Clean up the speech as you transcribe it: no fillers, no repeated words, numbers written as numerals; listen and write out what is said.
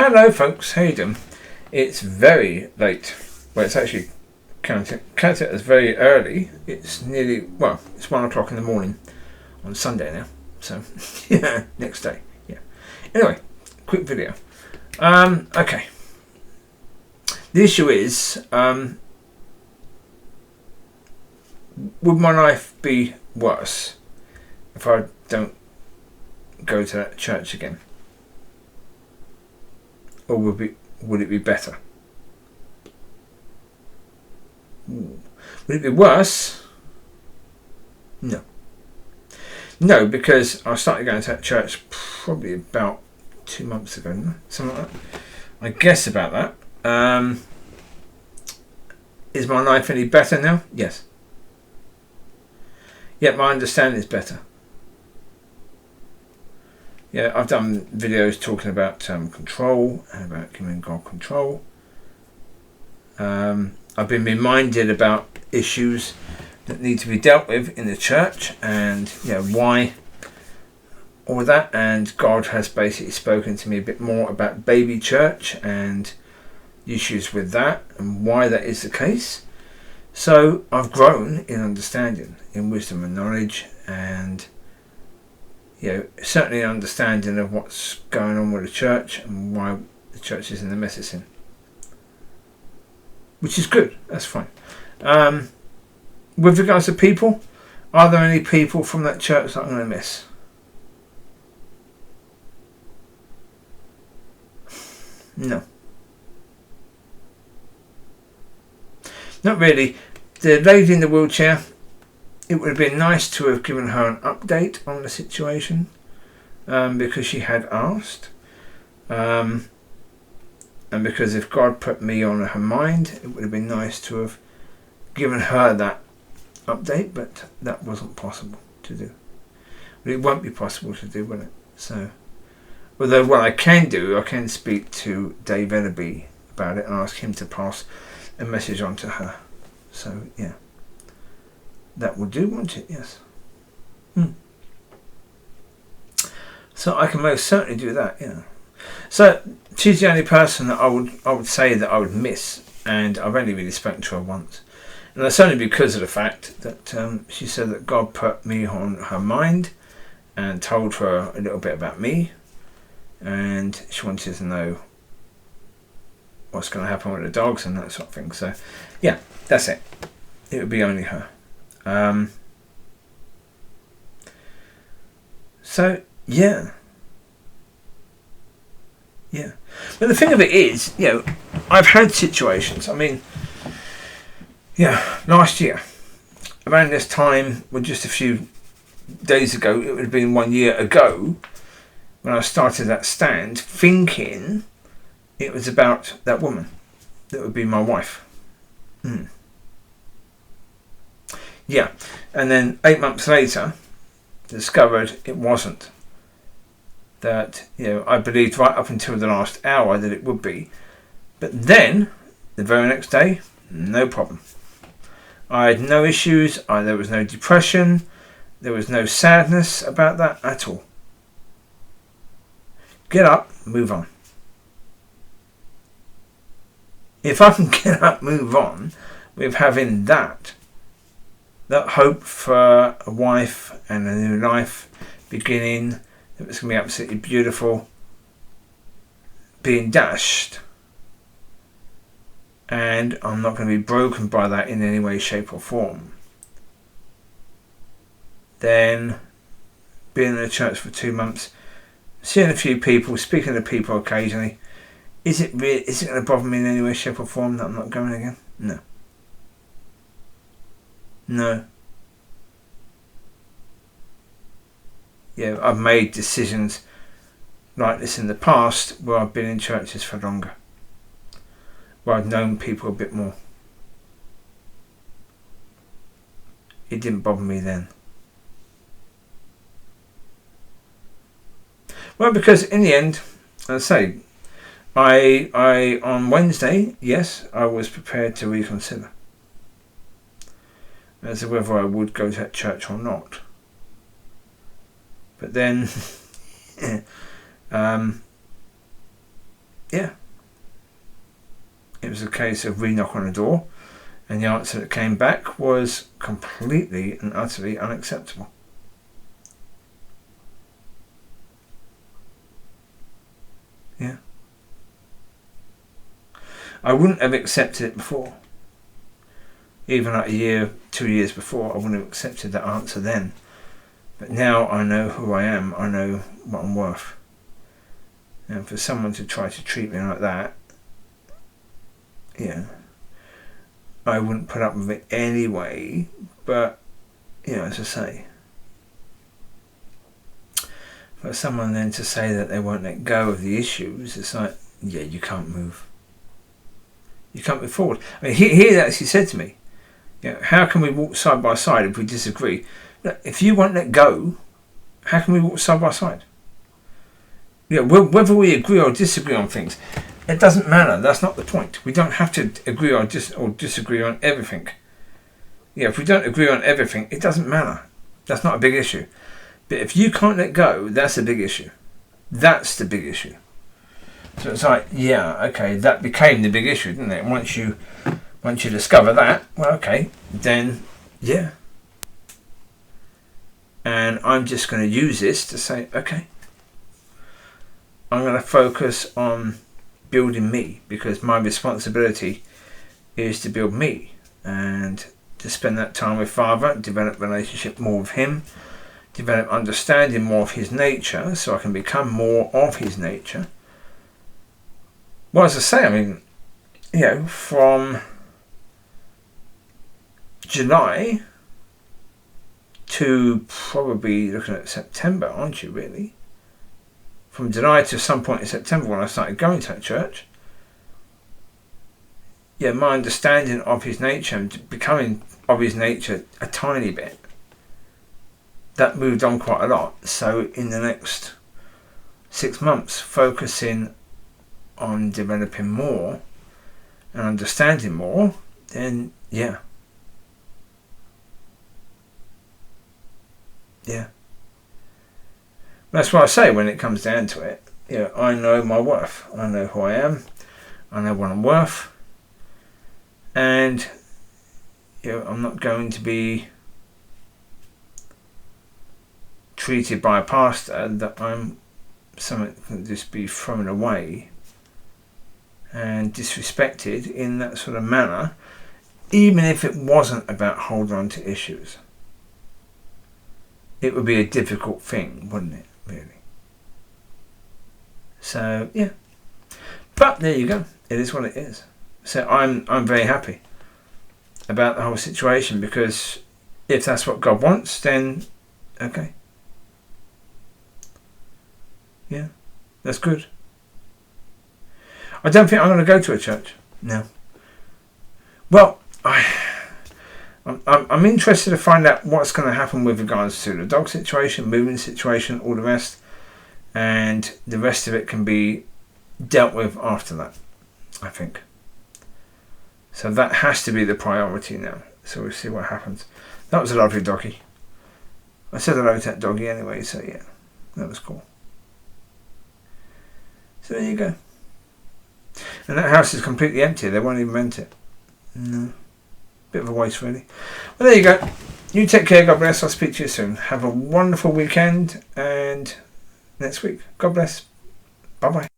Hello folks, how you doing? It's very late. Well, it's actually count it as very early. It's nearly, well, it's 1 o'clock in the morning on Sunday now. So, yeah, next day. Yeah. Anyway, quick video. Okay. The issue is, would my life be worse if I don't go to that church again? Or would it be better? Would it be worse? No. No, because I started going to that church probably about 2 months ago, something like that. I guess about that. Is my life any better now? Yes. Yet my understanding is better. Yeah, I've done videos talking about control and about giving God control. I've been reminded about issues that need to be dealt with in the church and why all of that. And God has basically spoken to me a bit more about baby church and issues with that and why that is the case. So I've grown in understanding, in wisdom and knowledge, and certainly an understanding of what's going on with the church and why the church is in the mess it's in. Which is good, that's fine. With regards to people, are there any people from that church that I'm going to miss? No. Not really. The lady in the wheelchair, it would have been nice to have given her an update on the situation because she had asked. And because if God put me on her mind, it would have been nice to have given her that update, but that wasn't possible to do. But it won't be possible to do, will it? So, although what I can do, I can speak to Daigle about it and ask him to pass a message on to her. So, yeah. That will do, won't it? Yes. So I can most certainly do that, yeah. So she's the only person that I would say that I would miss, and I've only really spoken to her once. And that's only because of the fact that she said that God put me on her mind and told her a little bit about me, and she wanted to know what's going to happen with the dogs and that sort of thing. So yeah, that's it. It would be only her. So yeah, but the thing of it is, I've had situations. I mean, last year around this time, well, just a few days ago, it would have been 1 year ago when I started that stand, thinking it was about that woman that would be my wife. Yeah, and then 8 months later, discovered it wasn't. That, I believed right up until the last hour that it would be. But then, the very next day, no problem. I had no issues, there was no depression, there was no sadness about that at all. Get up, move on. If I can get up, move on with having that hope for a wife and a new life beginning, that was going to be absolutely beautiful, being dashed, and I'm not going to be broken by that in any way, shape or form, then being in the church for 2 months, seeing a few people, speaking to people occasionally, is it going to bother me in any way, shape or form that I'm not going again? No. I've made decisions like this in the past where I've been in churches for longer, where I've known people a bit more. It didn't bother me then. Well, because in the end, as I say, I on Wednesday, yes, I was prepared to reconsider as to whether I would go to that church or not. But then yeah. It was a case of re-knock on the door, and the answer that came back was completely and utterly unacceptable. Yeah. I wouldn't have accepted it before. Even like a year, 2 years before, I wouldn't have accepted that answer then. But now I know who I am. I know what I'm worth. And for someone to try to treat me like that, yeah, I wouldn't put up with it anyway. But, you know, as I say, for someone then to say that they won't let go of the issues, it's like, yeah, you can't move. You can't move forward. I mean, he actually said to me, you know, how can we walk side by side if we disagree? Look, if you won't let go, how can we walk side by side? You know, whether we agree or disagree on things, it doesn't matter. That's not the point. We don't have to agree or disagree on everything. Yeah, if we don't agree on everything, it doesn't matter. That's not a big issue. But if you can't let go, that's a big issue. That's the big issue. So it's like, yeah, okay, that became the big issue, didn't it? Once you discover that, well, okay, then, yeah. And I'm just going to use this to say, okay, I'm going to focus on building me, because my responsibility is to build me and to spend that time with Father, develop relationship more with Him, develop understanding more of His nature so I can become more of His nature. Well, as I say, I mean, you know, from July to probably looking at September, aren't you, really? From July to some point in September when I started going to that church, yeah, my understanding of His nature and becoming of His nature a tiny bit, that moved on quite a lot. So in the next 6 months, focusing on developing more and understanding more, then yeah. That's what I say when it comes down to it. You know, I know my worth. I know who I am. I know what I'm worth. And you know, I'm not going to be treated by a pastor that I'm something that can just be thrown away and disrespected in that sort of manner, even if it wasn't about holding on to issues. It would be a difficult thing, wouldn't it, really? So, yeah. But there you go. It is what it is. So I'm very happy about the whole situation, because if that's what God wants, then okay. Yeah, that's good. I don't think I'm going to go to a church. No. Well, I'm interested to find out what's going to happen with regards to the dog situation, moving situation, all the rest, and the rest of it can be dealt with after that, I think. So that has to be the priority now. So we'll see what happens. That was a lovely doggy. I said hello to that doggy anyway, so yeah, that was cool. So there you go. And that house is completely empty. They won't even rent it. No. Bit of a waste, really. Well, there you go. You take care. God bless. I'll speak to you soon. Have a wonderful weekend, and next week. God bless. Bye-bye.